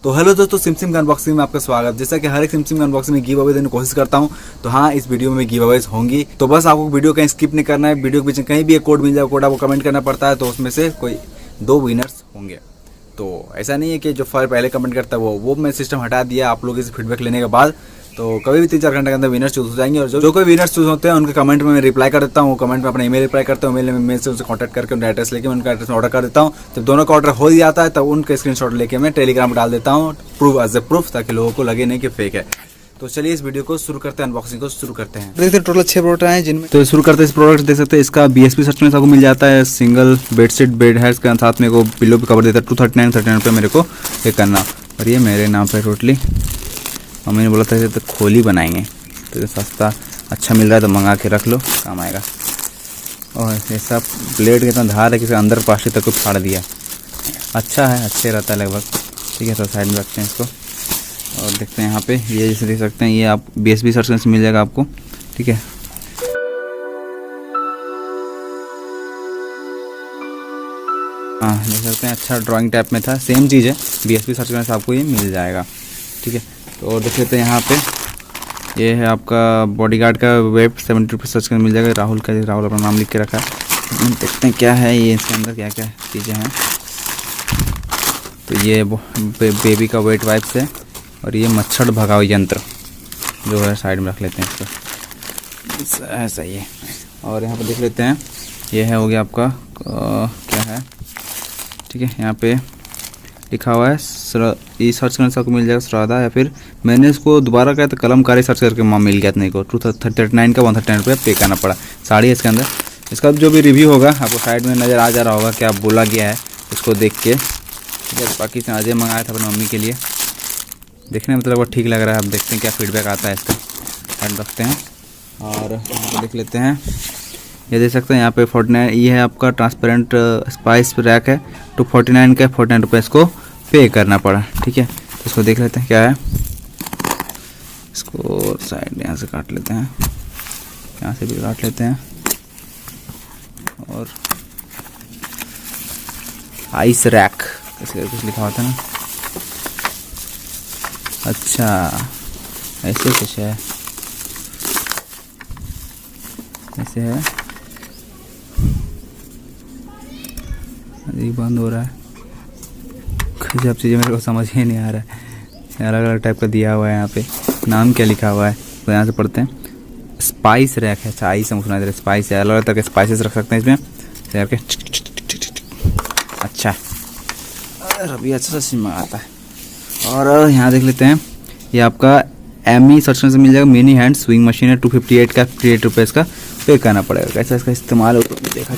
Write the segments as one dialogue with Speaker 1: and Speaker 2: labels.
Speaker 1: तो हेलो दोस्तों, सिमसिम का अनबॉक्सिंग में आपका स्वागत। जैसा कि हर एक सिमसिम का अनबॉक्सिंग में गिव अवे देने की कोशिश करता हूं, तो हाँ, इस वीडियो में गिव अवेज होंगी। तो बस आपको वीडियो कहीं स्किप नहीं करना है। वीडियो के बीच में कहीं भी एक कोड मिल जाए, कोड आपको कमेंट करना पड़ता है, तो उसमें से कोई 2 विनर्स होंगे। तो ऐसा नहीं है कि जो पहले कमेंट करता है वो मैं सिस्टम हटा दिया आप लोगों से फीडबैक लेने के बाद। तो कभी भी 3-4 घंटे के अंदर विनर्स चूज हो जाएंगे, और जो कोई विनर्स चूज होते हैं उनके कमेंट में मैं रिप्लाई कर देता हूँ। कमेंट में अपना ईमेल रिप्लाई करता हूँ, मेल से उनसे कॉन्टैक्ट करके उनका एड्रेस लेके उनका एड्रेस में ऑर्डर कर देता हूँ। जब दोनों का ऑर्डर हो जाता है तब उनका स्क्रीनशॉट लेके मैं टेलीग्राम पर डाल देता हूँ, प्रूफ एज ए प्रूफ, ताकि लोगों को लगे नहीं कि फेक है। तो चलिए इस वीडियो को शुरू करते हैं, अनबॉक्सिंग को शुरू करते हैं। देखते हैं टोटल 6 प्रोडक्ट हैं जिनमें, तो शुरू करते हैं। इस प्रोडक्ट देख सकते हैं, इसका BSP सर्च में आपको मिल जाता है। सिंगल बेडशीट बेड है, इसके साथ में को पिलो भी कवर देता है। 239 रुपये मेरे को पे करना, और ये मेरे नाम पे टोटली। मम्मी ने बोला था तो खोली बनाएंगे, तो सस्ता अच्छा मिल रहा है तो मंगा के रख लो, काम आएगा। और ऐसा ब्लेड कितना धार है कि अंदर प्लास्टिक तक को फाड़ दिया। अच्छा है, अच्छे रहता है लगभग। ठीक है, तो साइड में रखते हैं इसको और देखते हैं यहाँ पे। ये जैसे देख सकते हैं, ये आप BSP सर्च से मिल जाएगा आपको। ठीक है, हाँ देख सकते हैं, अच्छा ड्राइंग टाइप में था। सेम चीज़ है, BSP सर्च से आपको ये मिल जाएगा। ठीक है, तो देख लेते हैं यहाँ पे। ये है आपका बॉडीगार्ड का वेब 70 रुपये सर्च करके मिल जाएगा। राहुल अपना नाम लिख के रखा है। देखते हैं क्या है ये, इसके अंदर क्या क्या चीज़ें हैं। तो ये बेबी का वेट वाइप्स है, और ये मच्छर भगाओ यंत्र जो है साइड में रख लेते हैं इसको, ऐसा ही है। और यहाँ पर देख लेते हैं, ये है हो गया आपका क्या है। ठीक है, यहाँ पे लिखा हुआ है ये सर्च करने से आपको मिल जाएगा श्राद्धा, या फिर मैंने इसको दोबारा कहा तो कलमकारी सर्च करके मिल गया अपने को। 239 का 139 रुपये पे करना पड़ा। साड़ी है इसके अंदर। इसका जो भी रिव्यू होगा आपको साइड में नज़र आ जा रहा होगा, क्या बोला गया है उसको देख के। बाकी से अजय मंगाया था अपनी मम्मी के लिए, देखने में मतलब ठीक लग रहा है। अब देखते हैं क्या फीडबैक आता है इसका, साइड रखते हैं और देख लेते हैं। ये देख सकते हैं यहाँ पे 49, ये है आपका ट्रांसपेरेंट स्पाइस रैक है। 249 का 49 रुपये इसको पे करना पड़ा। ठीक है, तो इसको देख लेते हैं क्या है। इसको साइड यहाँ से काट लेते हैं, यहाँ से भी काट लेते हैं। और आइस रैक इसके कुछ लिखा होता है ना। अच्छा, ऐसे कुछ है, ऐसे है। ये बंद हो रहा है, सब चीज़ें मेरे को समझ ही नहीं आ रहा है। अलग अलग टाइप का दिया हुआ है यहाँ पे। नाम क्या लिखा हुआ है तो यहाँ से पढ़ते हैं। स्पाइस रैक है, अच्छा आई समझ सुना दे रहा है। स्पाइस है, अलग अलग तरह के स्पाइसेस रख सकते हैं इसमें करके। अच्छा, अभी अच्छा सा सिम आता है। और यहाँ देख लेते हैं, ये आपका एमी सर्च से मिल जाएगा। मिनी हैंड स्विंग मशीन है। 258 का 58 रुपये इसका पे करना पड़ेगा। कैसा इसका इस्तेमाल हो तो देखा।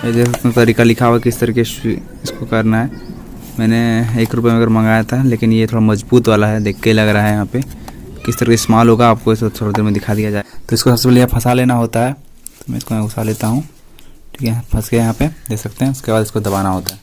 Speaker 1: जैसे तरीका लिखा हुआ किस तरीके इसको करना है। मैंने 1 रुपये में अगर मंगाया था, लेकिन ये थोड़ा मजबूत वाला है, देख के लग रहा है। यहाँ पे किस तरह इस्तेमाल होगा आपको इसको थोड़ी देर में दिखा दिया जाए। तो इसको सबसे पहले फंसा लेना होता है, तो मैं इसको घुसा लेता हूँ। ठीक है, फंस गया यहाँ पे, देख सकते हैं। उसके बाद इसको दबाना होता है।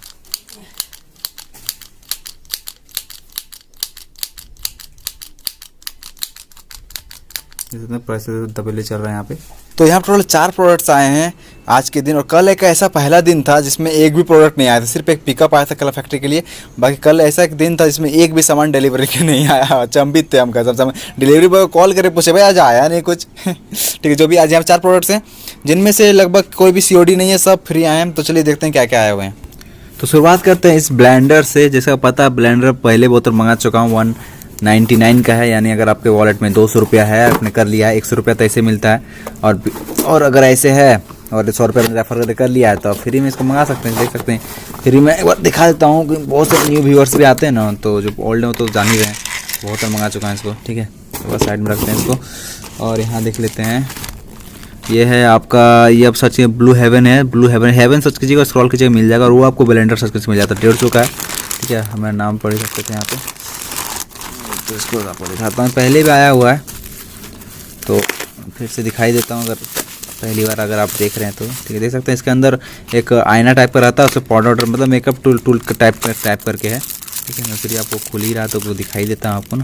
Speaker 1: दबेले चल रहा है यहाँ पे। तो यहाँ टोटल 4 प्रोडक्ट्स आए हैं आज के दिन, और कल एक ऐसा पहला दिन था जिसमें एक भी प्रोडक्ट नहीं आया था। सिर्फ एक पिकअप आया था कल फैक्ट्री के लिए। बाकी कल ऐसा एक दिन था जिसमें एक भी सामान डिलीवरी के नहीं आया। चंबित थे हम कसम से। डिलीवरी बॉय को कॉल करे पूछे भाई आज आया नहीं कुछ। ठीक है, जो भी आज यहाँ 4 प्रोडक्ट्स हैं, जिनमें से लगभग कोई भी COD नहीं है, सब फ्री आए हैं। तो चलिए देखते हैं क्या क्या आए हुए हैं। तो शुरुआत करते हैं इस ब्लेंडर से। जैसा पता है, ब्लेंडर पहले बोतल मंगा चुका हूँ। 199 का है, यानी अगर आपके वॉलेट में 200 रुपया है, आपने कर लिया है, 100 रुपया तो ऐसे मिलता है। और अगर ऐसे है और 100 रुपये में रेफर कर लिया है तो फ्री में इसको मंगा सकते हैं। देख सकते हैं फ्री में। एक बार दिखा देता हूँ कि बहुत से न्यू व्यूअर्स भी आते हैं ना, तो जो ओल्ड हो तो जान ही रहे हैं। बहुत मंगा चुका है इसको। ठीक है, तो बस साइड में रखते हैं इसको। और यहाँ देख लेते हैं, ये है आपका, ये अब सर्च ब्लू हेवन है। ब्लू हेवन सर्च कीजिएगा, स्क्रॉल कीजिएगा, मिल जाएगा। और वो आपको ब्लेंडर सर्च करके मिल जाता है। 150 का है। ठीक है, हमारा नाम पढ़ सकते थे यहाँ पे। तो इसको आपको दिखाता हूँ, पहले भी आया हुआ है तो फिर से दिखाई देता हूँ, अगर पहली बार अगर आप देख रहे हैं तो। ठीक है, देख सकते हैं इसके अंदर एक आईना टाइप का रहता है, उससे पाउडर मतलब मेकअप टूल टाइप करके है। ठीक है, मैं फिर आपको खुल ही रहा तो वो दिखाई देता हूँ आपको ना।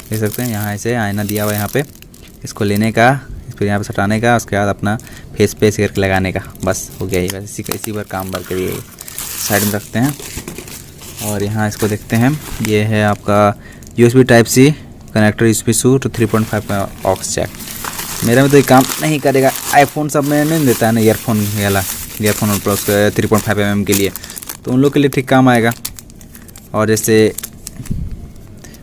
Speaker 1: देख सकते हैं यहाँ ऐसे आईना दिया हुआ है यहाँ पे। इसको लेने का, इस फिर यहाँ पे सटाने का, उसके बाद अपना फेस पे करके लगाने का, बस हो गया। ये बस इसी पर काम बार करिए। साइड में रखते हैं और यहाँ इसको देखते हैं। ये है आपका USB Type-C कनेक्टर, USB शू टू 3.5 ऑक्स जैक। मेरा में तो ये काम नहीं करेगा। आईफोन सब में नहीं देता है ना ईयरफोन वाला, ईयरफोन और प्लस 3.5 mm के लिए, तो उन लोग के लिए ठीक काम आएगा। और जैसे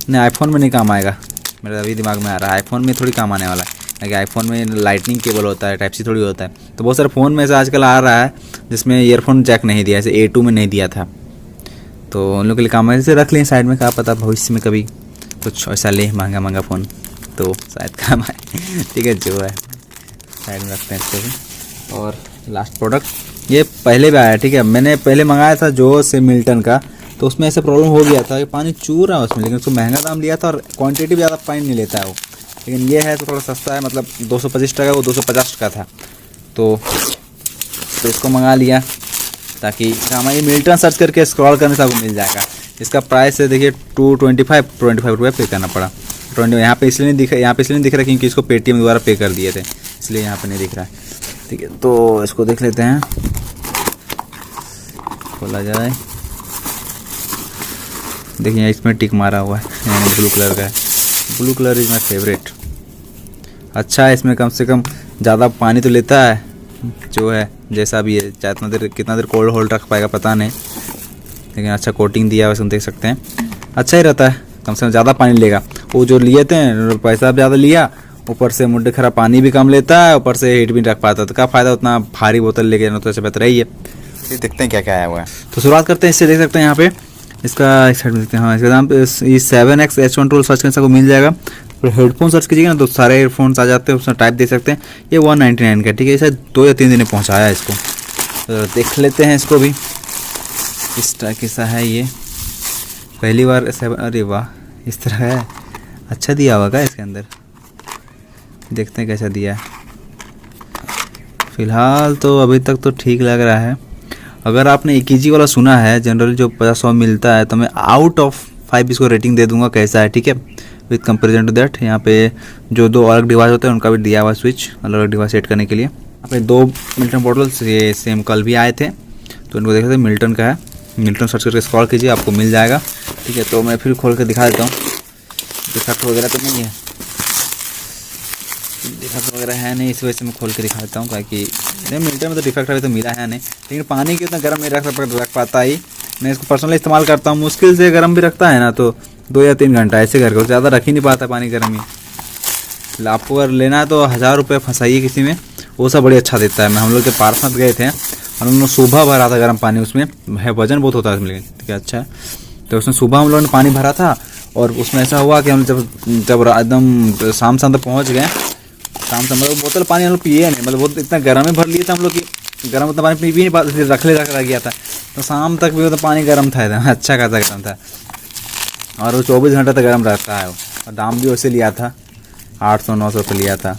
Speaker 1: नहीं, आईफोन में नहीं काम आएगा, मेरा अभी दिमाग में आ रहा है। आईफोन में थोड़ी काम आने वाला है, क्योंकि आईफोन में लाइटनिंग केबल होता है, Type-C थोड़ी होता है। तो बहुत सारे फ़ोन में ऐसा आजकल आ रहा है जिसमें ईयरफोन जैक नहीं दिया, जैसे A2 में नहीं दिया था, तो उन लोग के लिए काम है। जैसे रख लें साइड में, क्या पता भविष्य में कभी कुछ ऐसा ले महंगा फ़ोन तो शायद काम आए। ठीक है, जो है साइड में रखते हैं इसको भी। और लास्ट प्रोडक्ट ये पहले भी आया, ठीक है, मैंने पहले मंगाया था जो से मिल्टन का, तो उसमें ऐसे प्रॉब्लम हो गया था कि पानी चू रहा है उसमें, लेकिन उसको महंगा दाम लिया था और क्वांटिटी ज़्यादा पानी नहीं लेता है वो। लेकिन ये है तो थोड़ा सस्ता है, मतलब 225 टका, वो 250 का था, तो इसको मंगा लिया ताकि हमारी मिल्टन सर्च करके स्क्रॉल करने से आपको मिल जाएगा। इसका प्राइस है देखिए 225 रुपये पे करना पड़ा। 20 यहाँ पे इसलिए नहीं दिख रहा, यहाँ पे इसलिए नहीं दिख रहा क्योंकि इसको पेटीएम द्वारा पे कर दिए थे, इसलिए यहाँ पे नहीं दिख रहा है। ठीक है, तो इसको देख लेते हैं, खोला जाए। देखिए इसमें टिक मारा हुआ है, ब्लू कलर का है। Blue colour is my favourite. अच्छा है, इसमें कम से कम ज़्यादा पानी तो लेता है, जो है जैसा भी है, चाहे कितना देर कोल्ड होल्ड रख पाएगा पता नहीं, लेकिन अच्छा कोटिंग दिया है, वैसे देख सकते हैं अच्छा ही रहता है। कम से कम ज़्यादा पानी लेगा। वो जो लिए थे पैसा भी ज़्यादा लिया, ऊपर से मुड्ढे खराब पानी भी कम लेता है, ऊपर से हीट भी रख पाता, तो क्या फ़ायदा उतना भारी बोतल लेके जाना, तो ऐसे बेहतर ही है। देखते हैं क्या क्या आया हुआ है। तो शुरुआत करते हैं इससे, देख सकते हैं यहाँ पे इसका एक साइड में देखते हैं। हाँ, इसका दाम ये 7X H1 सर्च करने से आपको मिल जाएगा। फिर हेडफोन सर्च कीजिएगा ना तो सारे हेडफोन्स आ जाते हैं, उसमें टाइप दे सकते हैं। ये 199 का, ठीक है, इसे 2 या 3 दिन में पहुँचाया है इसको। तो देख लेते हैं इसको भी किस तरह कैसा है ये। पहली बार ऐसा, अरे वाह, इस तरह है। अच्छा दिया हुआ क्या इसके अंदर, देखते हैं कैसा दिया है। फ़िलहाल तो अभी तक तो ठीक लग रहा है। अगर आपने EKG वाला सुना है, जनरली जो 50-100 मिलता है, तो मैं आउट ऑफ 5 इसको रेटिंग दे दूंगा कैसा है, ठीक है, विथ कंपेरिजन टू दैट। यहाँ पे जो 2 अलग डिवाइस होते हैं उनका भी दिया हुआ स्विच, अलग अलग डिवाइस सेट करने के लिए। यहाँ पे 2 मिल्टन बॉटल्स ये सेम कल भी आए थे, तो इनको देख सकते हैं, मिल्टन का है। मिल्टन सर्च करके स्क्रॉल कीजिए, आपको मिल जाएगा। ठीक है, तो मैं फिर खोल कर दिखा देता हूँ। डिफेक्ट वगैरह तो नहीं है, डिफेक्ट वगैरह है नहीं, इस वजह से मैं खोल के दिखा देता हूँ, ताकि मिल्टन में तो डिफेक्ट अभी तो मिला है नहीं। लेकिन पानी की उतना गर्म नहीं रख पाता ही। मैं इसको पर्सनली इस्तेमाल करता हूँ, मुश्किल से गर्म भी रखता है ना तो 2 या 3 घंटा ऐसे करके, ज़्यादा रख ही नहीं पाता पानी गर्म ही। आपको अगर लेना है तो 1000 रुपये फंसाइए किसी में, वो सब बड़ी अच्छा देता है। मैं हम लोग के पार्सनाथ गए थे, हम लोगों ने सुबह भरा था गर्म पानी, उसमें है वजन बहुत होता है उसमें, लेकिन ठीक है, अच्छा है। तो उसमें सुबह हम लोगों ने पानी भरा था, और उसमें ऐसा हुआ कि हम जब एकदम शाम तक पहुँच गए, शाम से मतलब बोतल पानी हम लोग पिए नहीं, मतलब बहुत इतना गर्म में भर लिए थे हम लोग कि गर्म उतना पानी पी भी नहीं पाते, रख गया था। तो शाम तक भी तो पानी गर्म था, एकदम अच्छा खासा गर्म था, और वो 24 घंटे तक गर्म रहता है वो। और दाम भी वैसे लिया था 800-900 रुपये लिया था,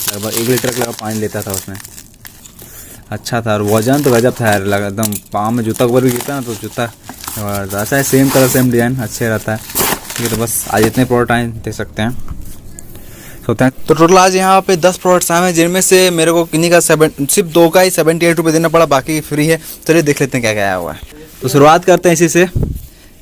Speaker 1: लगभग 1 लीटर का पानी लेता था उसमें। अच्छा था, और वजन तो गजब था यार, एकदम पाँव में जूता ऊपर भी गिरता ना, तो जूता अच्छा है, सेम कलर सेम डिज़ाइन, अच्छे रहता है। ठीक है, तो बस आज इतने प्रोडक्ट आए, देख सकते हैं। तो टोटल आज यहाँ पे 10 प्रोडक्ट्स आए हैं, जिनमें से मेरे को किन्हीं का सिर्फ 2 का ही 78 रुपये देना पड़ा, बाकी फ्री है। चलिए देख लेते हैं क्या क्या आया हुआ है। तो शुरुआत करते हैं इसी से।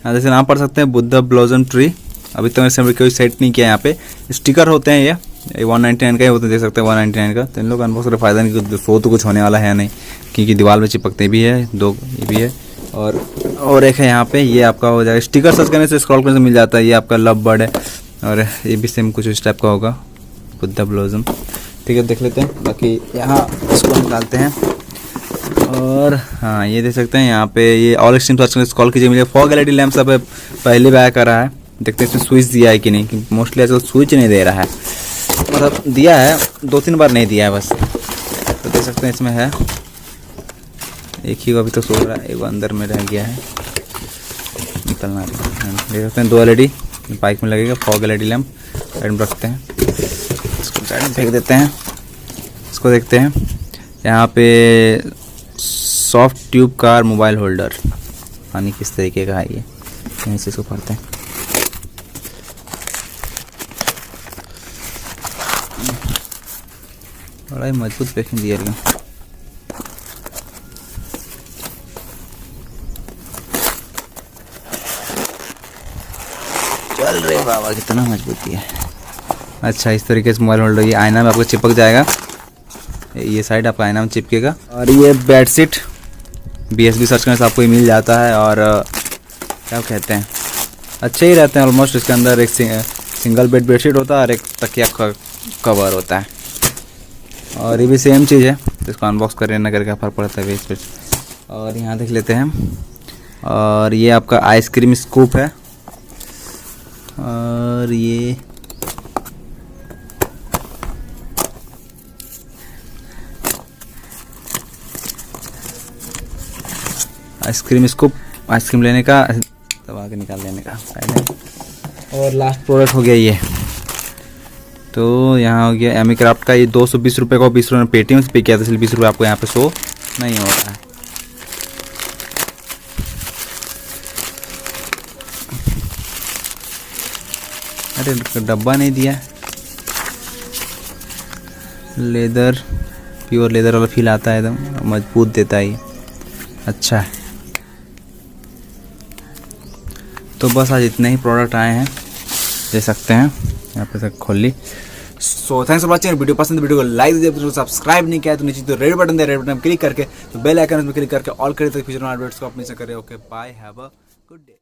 Speaker 1: जैसे नाम पढ़ सकते हैं, बुद्धा ब्लॉसम ट्री। अभी तो मेरे कोई सेट नहीं किया। यहाँ पे स्टिकर होते हैं, ये 199 का ही होते हैं, देख सकते हैं 199 का। तो इन लोग का अनबॉक्स का फ़ायदा नहीं, शो तो कुछ होने वाला है नहीं, क्योंकि दीवार में चिपकते भी है 2, ये भी है। और एक है यहाँ पे, ये आपका हो जाएगा स्टिकर सर्च करने से, स्क्रॉल करने से मिल जाता है। ये आपका लव बर्ड है, और ये भी सेम कुछ इस टाइप का होगा, बुद्धा ब्लॉसम। ठीक है, देख लेते हैं। बाकी यहाँ इसको निकालते हैं, और हाँ ये देख सकते हैं यहाँ पे, ये ऑल एक्सट्रीम सर्च करके कॉल कीजिए। मुझे फॉग LED लैंप सब पहले भी आया कर रहा है, देखते हैं इसमें स्विच दिया है कि नहीं, कि मोस्टली आजकल स्विच नहीं दे रहा है, मतलब दिया है 2-3 बार नहीं दिया है बस। तो देख सकते हैं इसमें है, एक ही अभी तो सो रहा है, एक अंदर में रह गया है, निकलना देख सकते हैं। 2 LED बाइक में लगेगा, फॉग LED लैंप साइड में रखते हैं, इसको साइड में फेंक देते हैं। इसको देखते हैं यहाँ पे, soft tube car mobile holder, पानी किस तरीके का है ये, यहीं से इसको पढ़ते हैं। बड़ा ही मजबूत पैकिंग दिया गया। चल रहे बाबा, कितना मजबूती है। अच्छा, इस तरीके से मोबाइल होल्डर, ये आईना में आपको चिपक जाएगा, ये साइड आपका आईना में चिपकेगा। और ये बेडशीट BSB सर्च करने से आपको ये मिल जाता है, और क्या कहते हैं, अच्छे ही रहते हैं ऑलमोस्ट। इसके अंदर एक सिंगल बेडशीट होता है और एक तकिया कवर होता है, और ये भी सेम चीज़ है। तो इसको अनबॉक्स करने करके क्या फ़र्क पड़ता है बेस पे। और यहाँ देख लेते हैं, और ये आपका आइसक्रीम स्कूप है, और ये आइसक्रीम स्कूप, आइसक्रीम लेने का, दबा के निकाल लेने का साइड में। और लास्ट प्रोडक्ट हो गया ये, तो यहाँ हो गया एमी क्राफ्ट का, ये 220 रुपये का, 20 रुपये पेटीएम से पे किया था, इसलिए 20 रुपये आपको यहाँ पे शो नहीं हो रहा है। अरे डब्बा नहीं दिया, लेदर, प्योर लेदर वाला फील आता है, एकदम मजबूत देता है ये, अच्छा है। तो बस आज इतने ही प्रोडक्ट आए हैं, दे सकते हैं यहाँ पे तक खोल ली। So thanks for watching. Video पसंद है वीडियो को लाइक दीजिए, तो सब्सक्राइब नहीं किया है तो नीचे तो रेड बटन दे, रेड बटन क्लिक करके तो बेल आइकन में क्लिक करके ऑल करें तो फ्यूचर अपडेट्स को आप मिस करें। Okay bye, have a good day.